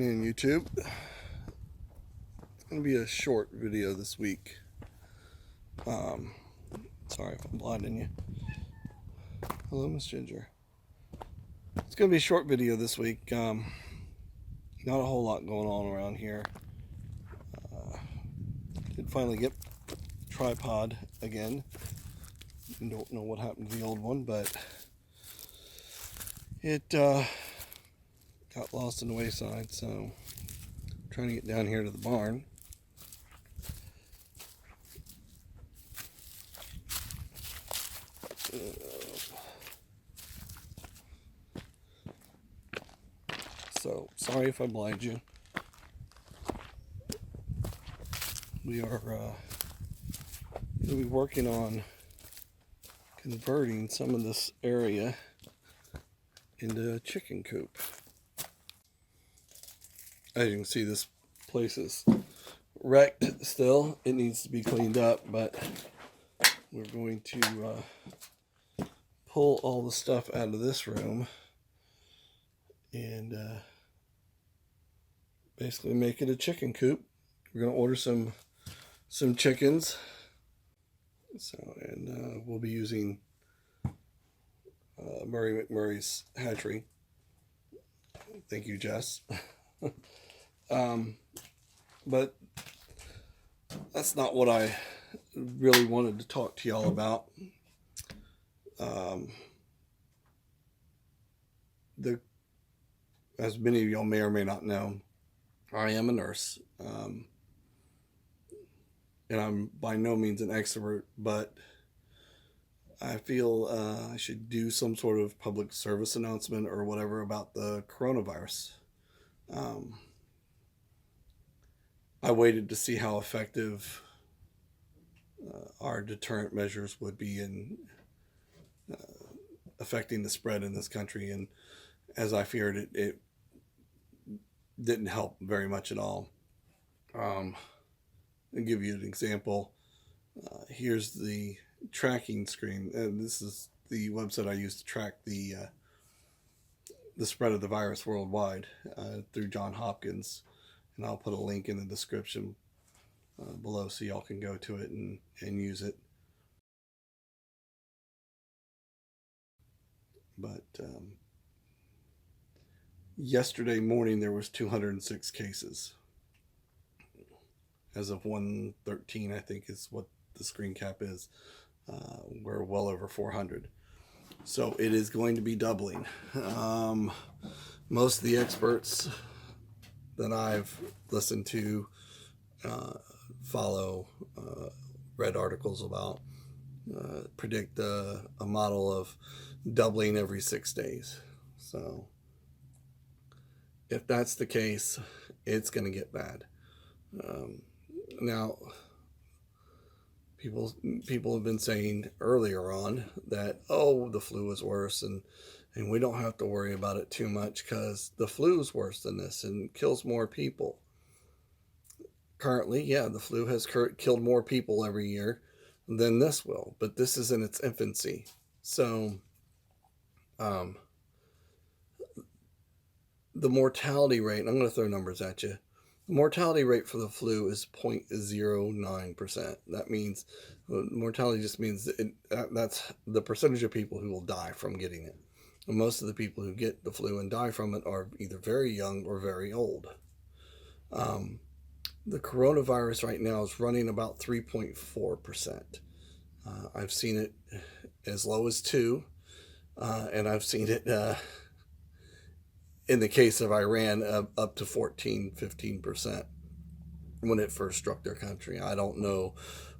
afternoon, YouTube. It's going to be a short video this week. Sorry if I'm blinding you. Hello, Miss Ginger. It's going to be a short video this week. Not a whole lot going on around here. Did finally get a tripod again. Don't know what happened to the old one, but it got lost in the wayside, so I'm trying to get down here to the barn. So sorry if I blind you. We are going to be working on converting some of this area into a chicken coop. As you can see, this place is wrecked still. It needs to be cleaned up, but we're going to pull all the stuff out of this room and basically make it a chicken coop. We're going to order some chickens. And we'll be using Murray McMurray's hatchery. Thank you, Jess. But that's not what I really wanted to talk to y'all about. As many of y'all may or may not know, I am a nurse. And I'm by no means an expert, but I feel I should do some sort of public service announcement or whatever about the coronavirus. I waited to see how effective our deterrent measures would be in affecting the spread in this country, and as I feared, it didn't help very much at all. I'll give you an example. Here's the tracking screen. This is the website I use to track the spread of the virus worldwide through Johns Hopkins, and I'll put a link in the description below so y'all can go to it and use it. But yesterday morning there was 206 cases. As of 1:13, I think is what the screen cap is. We're well over 400. So it is going to be doubling. Most of the experts that I've listened to, follow, read articles about, predict a model of doubling every 6 days. So if that's the case, it's going to get bad. Now, people have been saying earlier on that, oh, the flu is worse and we don't have to worry about it too much because the flu is worse than this and kills more people. Currently, yeah, the flu has killed more people every year than this will, but this is in its infancy. So, the mortality rate, I'm going to throw numbers at you. The mortality rate for the flu is 0.09%. That means mortality just means that's the percentage of people who will die from getting it. And most of the people who get the flu and die from it are either very young or very old. The coronavirus right now is running about 3.4%. I've seen it as low as 2%, and I've seen it in the case of Iran, up to 15% when it first struck their country. I don't know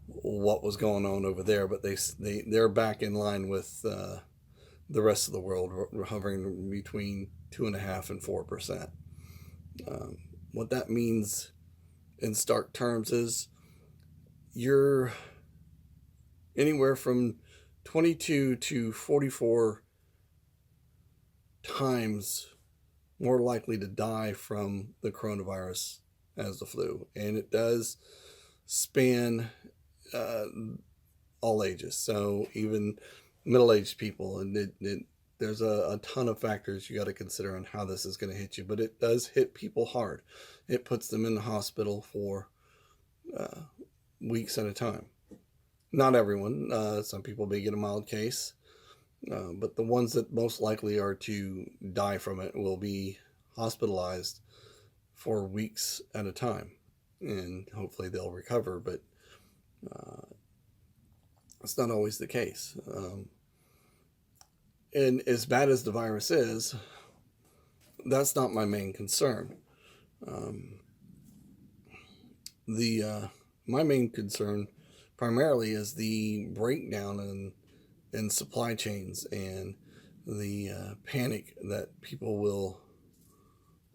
what was going on over there, but they're back in line with the rest of the world, hovering between 2.5% and 4%. What that means in stark terms is you're anywhere from 22 to 44 times more likely to die from the coronavirus as the flu. And it does span all ages. So even middle-aged people, and there's a ton of factors you got to consider on how this is going to hit you, but it does hit people hard. It puts them in the hospital for uh, weeks at a time. Not everyone. Some people may get a mild case, but the ones that most likely are to die from it will be hospitalized for weeks at a time, and hopefully they'll recover. But uh, it's not always the case. And as bad as the virus is, that's not my main concern. Um, the My main concern primarily is the breakdown in supply chains and the panic that people will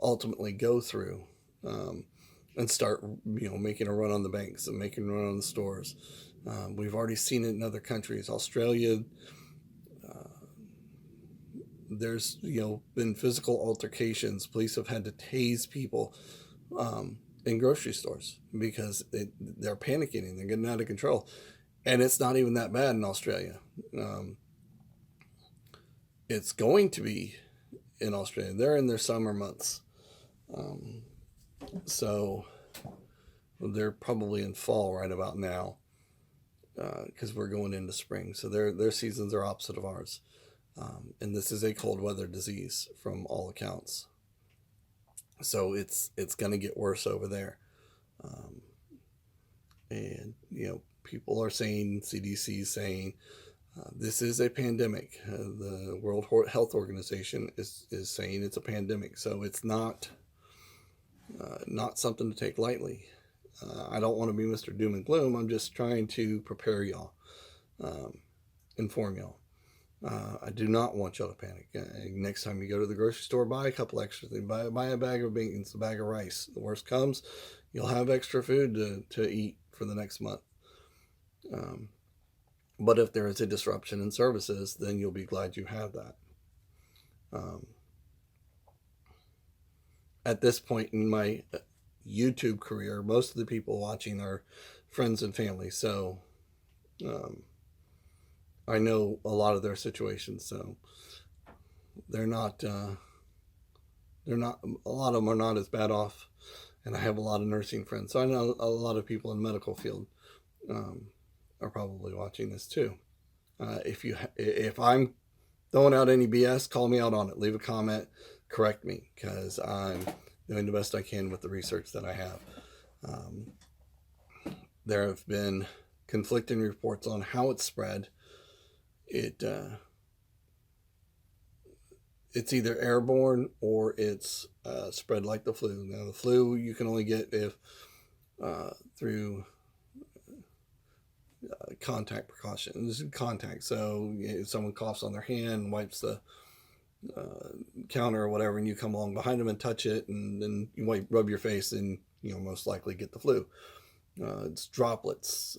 ultimately go through, and start, making a run on the banks and making a run on the stores. We've already seen it in other countries. Australia, there's been physical altercations. Police have had to tase people in grocery stores because they're panicking and they're getting out of control. And it's not even that bad in Australia. It's going to be in Australia. They're in their summer months. Um, so they're probably in fall right about now, because we're going into spring. So their seasons are opposite of ours. And this is a cold weather disease from all accounts. So it's going to get worse over there. Um, and people are saying, CDC is saying, this is a pandemic. The World Health Organization is saying it's a pandemic. So it's not something to take lightly. I don't want to be Mr. Doom and Gloom. I'm just trying to prepare y'all, inform y'all. I do not want y'all to panic. Next time you go to the grocery store, buy a couple extra things. Buy a bag of beans, a bag of rice. The worst comes, you'll have extra food to eat for the next month. But if there is a disruption in services, then you'll be glad you have that. Um, at this point in my YouTube career, most of the people watching are friends and family. So um, I know a lot of their situations. So they're not, a lot of them are not as bad off. And I have a lot of nursing friends. So I know a lot of people in the medical field are probably watching this too. If I'm throwing out any BS, call me out on it. Leave a comment, correct me, because I'm doing the best I can with the research that I have. Um, there have been conflicting reports on how it's spread. It's either airborne or it's spread like the flu. Now, the flu you can only get if through contact precautions. Contact. So if someone coughs on their hand, wipes the counter or whatever, and you come along behind them and touch it, and then you rub your face, and most likely get the flu. It's droplets.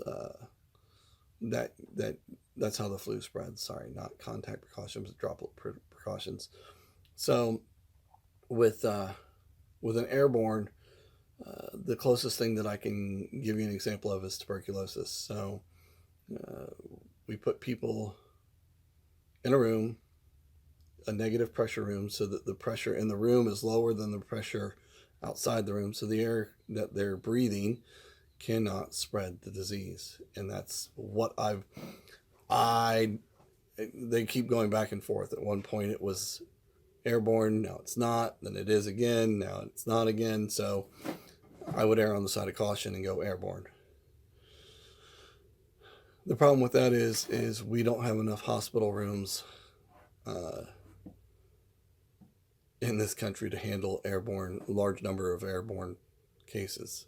That's how the flu spreads. Sorry, not contact precautions, but droplet precautions. So with an airborne, the closest thing that I can give you an example of is tuberculosis. So we put people in a room, a negative pressure room, so that the pressure in the room is lower than the pressure outside the room, so the air that they're breathing cannot spread the disease. And that's what they keep going back and forth. At one point it was airborne, now it's not, then it is again, now it's not again. So I would err on the side of caution and go airborne. The problem with that is we don't have enough hospital rooms in this country to handle large number of airborne cases.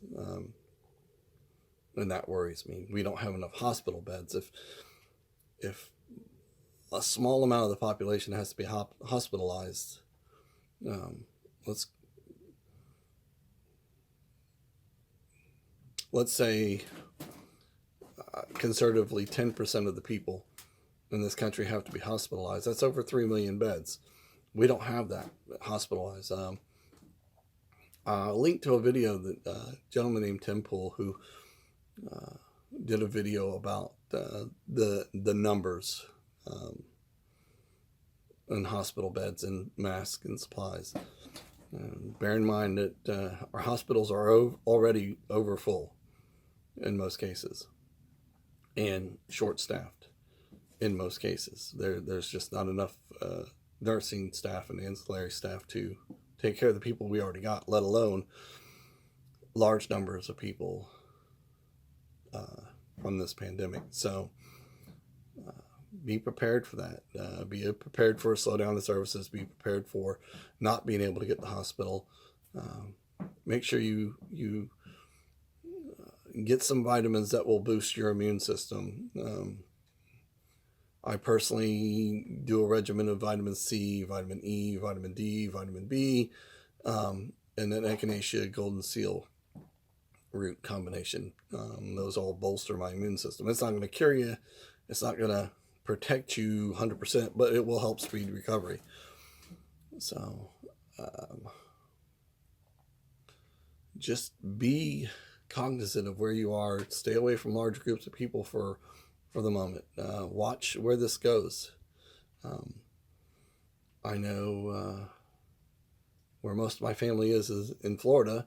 And that worries me. We don't have enough hospital beds. If a small amount of the population has to be hospitalized, let's say conservatively 10% of the people in this country have to be hospitalized. That's over 3 million beds. We don't have that hospitalized. I'll link to a video that a gentleman named Tim Pool, who did a video about the numbers and hospital beds and masks and supplies. Bear in mind that our hospitals are already over full in most cases and short staffed in most cases. There's just not enough nursing staff and ancillary staff to take care of the people we already got, let alone large numbers of people from this pandemic. So be prepared for that. Be prepared for a slowdown in services. Be prepared for not being able to get to the hospital. Make sure you get some vitamins that will boost your immune system. I personally do a regimen of vitamin C, vitamin E, vitamin D, vitamin B, and then echinacea golden seal root combination. Those all bolster my immune system. It's not going to cure you. It's not going to protect you 100%, but it will help speed recovery. So just be cognizant of where you are. Stay away from large groups of people for the moment. Watch where this goes. I know where most of my family is in Florida.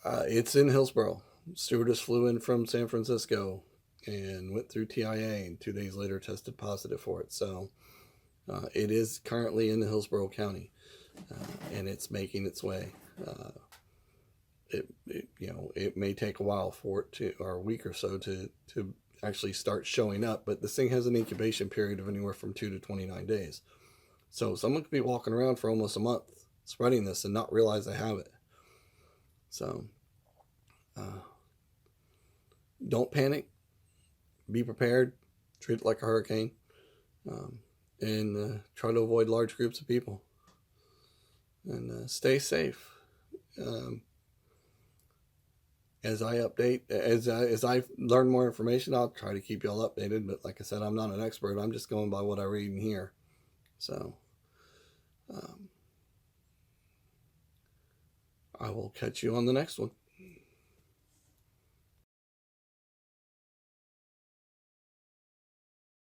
It's in Hillsborough. Stewardess flew in from San Francisco and went through TIA, and 2 days later tested positive for it. So it is currently in the Hillsborough County, and it's making its way. It may take a while for it to, or a week or so to actually start showing up, but this thing has an incubation period of anywhere from 2 to 29 days. So someone could be walking around for almost a month spreading this and not realize they have it. So don't panic. Be prepared. Treat it like a hurricane. And try to avoid large groups of people. And stay safe. As I update, as I learn more information, I'll try to keep y'all updated. But like I said, I'm not an expert. I'm just going by what I read and hear. So I will catch you on the next one.